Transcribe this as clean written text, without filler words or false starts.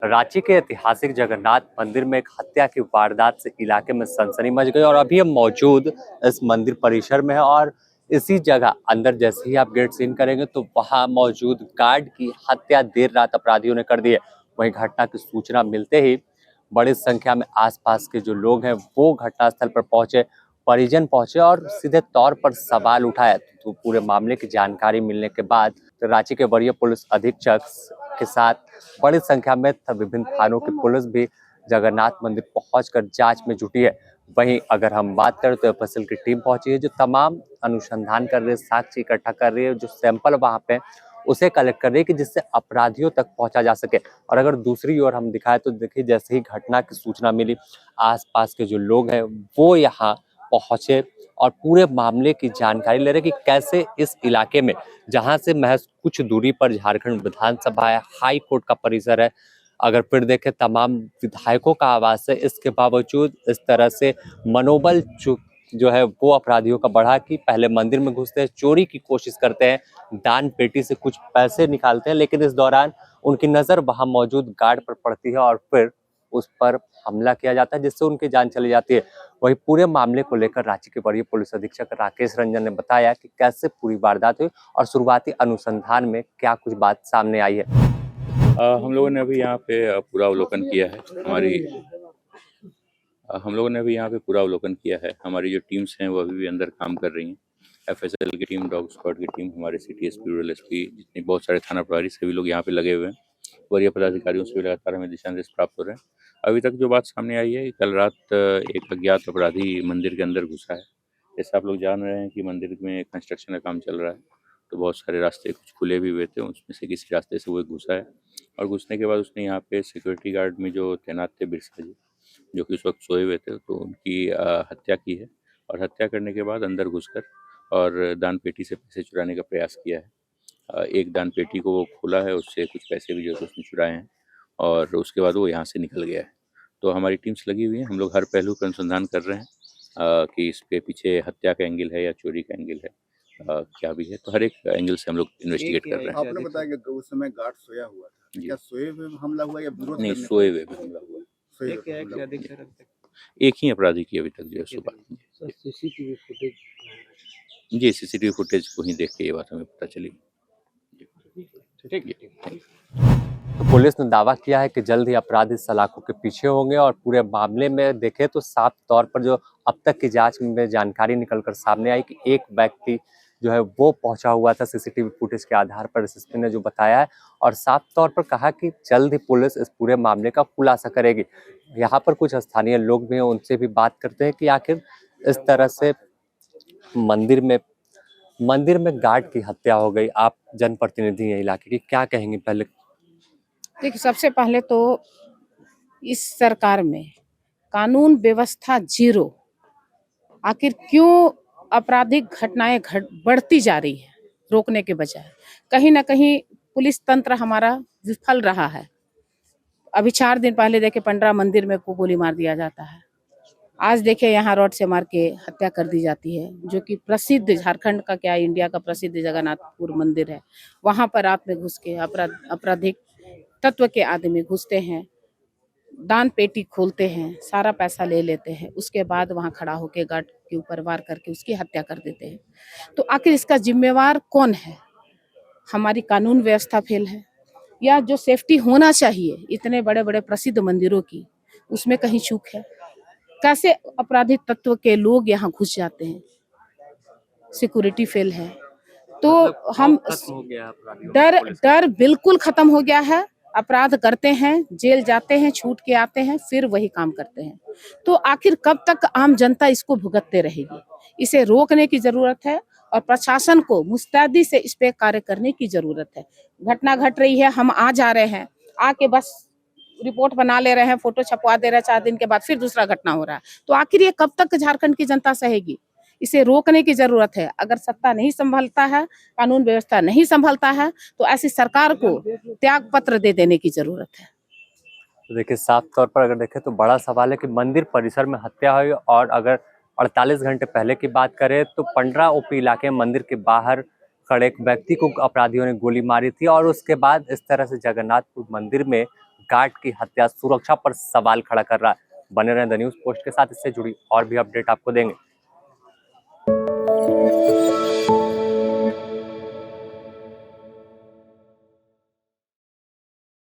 रांची के ऐतिहासिक जगन्नाथ मंदिर में एक हत्या की वारदात से इलाके में सनसनी मच गई और अभी हम मौजूद इस मंदिर परिसर में है और इसी जगह अंदर जैसे ही आप गेट सीन करेंगे तो वहां मौजूद गार्ड की हत्या देर रात अपराधियों ने कर दी है। वहीं घटना की सूचना मिलते ही बड़ी संख्या में आसपास के जो लोग हैं वो घटनास्थल पर पहुंचे, परिजन पहुंचे और सीधे तौर पर सवाल उठाया। तो पूरे मामले की जानकारी मिलने के बाद तो रांची के वरीय पुलिस अधीक्षक के साथ बड़ी संख्या में विभिन्न थानों की पुलिस भी जगन्नाथ मंदिर पहुंचकर जांच में जुटी है। वहीं अगर हम बात करें तो एफएसएल की टीम पहुंची है जो तमाम अनुसंधान कर रही है, साक्ष्य इकट्ठा कर रही है, जो सैंपल वहां पे उसे कलेक्ट कर रही है कि जिससे अपराधियों तक पहुंचा जा सके। और अगर दूसरी ओर हम दिखाएं तो देखिए जैसे ही घटना की सूचना मिली, आसपास के जो लोग हैं वो यहाँ पहुंचे और पूरे मामले की जानकारी ले रहे कि कैसे इस इलाके में, जहां से महज कुछ दूरी पर झारखंड विधानसभा है, हाई कोर्ट का परिसर है, अगर फिर देखें तमाम विधायकों का आवास है, इसके बावजूद इस तरह से मनोबल जो है वो अपराधियों का बढ़ा कि पहले मंदिर में घुसते हैं, चोरी की कोशिश करते हैं, दान पेटी से कुछ पैसे निकालते हैं, लेकिन इस दौरान उनकी नजर वहां मौजूद गार्ड पर पड़ती है और फिर उस पर हमला किया जाता है जिससे उनकी जान चली जाती है। वही पूरे मामले को लेकर रांची के वरीय पुलिस अधीक्षक राकेश रंजन ने बताया कि कैसे पूरी वारदात हुई और शुरुआती अनुसंधान में क्या कुछ बात सामने आई है। हम लोगों ने अभी यहाँ पे पूरा अवलोकन किया है। हम लोगों ने अभी यहाँ पे पूरा अवलोकन किया है। हमारी जो टीम्स हैं वो अभी भी अंदर काम कर रही हैं। एफएसएल की टीम, डॉग स्क्वाड की टीम, हमारे सिटी एसपी, रूरल एसपी, जितने बहुत सारे थाना प्रभारी सभी लोग यहाँ पे लगे हुए हैं। वरीय पदाधिकारियों से भी लगातार हमें दिशा निर्देश प्राप्त हो रहे हैं। अभी तक जो बात सामने आई है, कल रात एक अज्ञात अपराधी मंदिर के अंदर घुसा है। जैसे आप लोग जान रहे हैं कि मंदिर में कंस्ट्रक्शन का काम चल रहा है, तो बहुत सारे रास्ते कुछ खुले भी हुए थे, उसमें से किसी रास्ते से वो घुसा है और घुसने के बाद उसने यहाँ पे सिक्योरिटी गार्ड में जो तैनात थे बिरसा जी, जो कि उस वक्त सोए हुए थे, तो उनकी हत्या की है। और हत्या करने के बाद अंदर घुसकर और दान पेटी से पैसे चुराने का प्रयास किया है। एक दान पेटी को वो खोला है, उससे कुछ पैसे भी जो उसने चुराए हैं और उसके बाद वो यहाँ से निकल गया है। तो हमारी टीम्स लगी हुई हैं, हम लोग हर पहलू का अनुसंधान कर रहे हैं कि इसके पीछे हत्या का एंगल है या चोरी का एंगल है, क्या भी है, तो हर एक एंगल से हम लोग इन्वेस्टिगेट कर रहे हैं। आपने बताया कि उस समय गार्ड सोया हुआ था, क्या सोए हुए हमला हुआ या विरोध? नहीं, सोए हुए भी हमला हुआ। एक ही अपराधी की अभी तक जो है सुबह सीसीटीवी फुटेज जी, सीसीटीवी फुटेज को ही देख के ये बात हमें पता चली। ठीक है। तो पुलिस ने दावा किया है कि जल्द ही अपराधी सलाखों के पीछे होंगे और पूरे मामले में देखें तो साफ तौर पर जो अब तक की जांच में जानकारी निकलकर सामने आई कि एक व्यक्ति जो है वो पहुंचा हुआ था सीसीटीवी फुटेज के आधार पर, एसएसपी ने जो बताया है, और साफ तौर पर कहा कि जल्द ही पुलिस इस पूरे मामले का खुलासा करेगी। यहाँ पर कुछ स्थानीय लोग भी हैं, उनसे भी बात करते हैं कि आखिर इस तरह से मंदिर में गार्ड की हत्या हो गई। आप जनप्रतिनिधि हैं इलाके की, क्या कहेंगे? पहले देखिए, सबसे पहले तो इस सरकार में कानून व्यवस्था जीरो, आखिर क्यों आपराधिक घटनाएं बढ़ती जा रही है रोकने के बजाय? कहीं ना कहीं पुलिस तंत्र हमारा विफल रहा है। अभी 4 दिन पहले देखे पंडरा मंदिर में को गोली मार दिया जाता है, आज देखे यहाँ रॉड से मार के हत्या कर दी जाती है, जो कि प्रसिद्ध झारखंड का क्या इंडिया का प्रसिद्ध जगन्नाथपुर मंदिर है। वहां पर रात में घुस के आपराधिक तत्व के आदमी घुसते हैं, दान पेटी खोलते हैं, सारा पैसा ले लेते हैं, उसके बाद वहां खड़ा होकर गार्ड के ऊपर वार करके उसकी हत्या कर देते हैं। तो आखिर इसका जिम्मेवार कौन है? हमारी कानून व्यवस्था फेल है या जो सेफ्टी होना चाहिए इतने बड़े बड़े प्रसिद्ध मंदिरों की, उसमें कहीं चूक है? कैसे अपराधिक तत्व के लोग यहाँ घुस जाते हैं? सिक्योरिटी फेल है। तो हम डर बिल्कुल खत्म हो गया है। अपराध करते हैं, जेल जाते हैं, छूट के आते हैं, फिर वही काम करते हैं। तो आखिर कब तक आम जनता इसको भुगतते रहेगी? इसे रोकने की जरूरत है और प्रशासन को मुस्तैदी से इस पे कार्य करने की जरूरत है। घटना घट रही है, हम आ जा रहे हैं, आके बस रिपोर्ट बना ले रहे हैं, फोटो छपवा दे रहे हैं, 4 दिन के बाद फिर दूसरा घटना हो रहा है। तो आखिर ये कब तक झारखंड की जनता सहेगी? इसे रोकने की जरूरत है। अगर सत्ता नहीं संभलता है, कानून व्यवस्था नहीं संभलता है, तो ऐसी सरकार को त्याग पत्र दे देने की जरूरत है। तो देखिए साफ तौर पर अगर देखें तो बड़ा सवाल है कि मंदिर परिसर में हत्या हुई और अगर 48 घंटे पहले की बात करें तो पंडरा ओपी इलाके मंदिर के बाहर खड़े एक व्यक्ति को अपराधियों ने गोली मारी थी और उसके बाद इस तरह से जगन्नाथपुर मंदिर में गार्ड की हत्या सुरक्षा पर सवाल खड़ा कर रहा है। बने रहें द न्यूज़ पोस्ट के साथ, इससे जुड़ी और भी अपडेट आपको देंगे।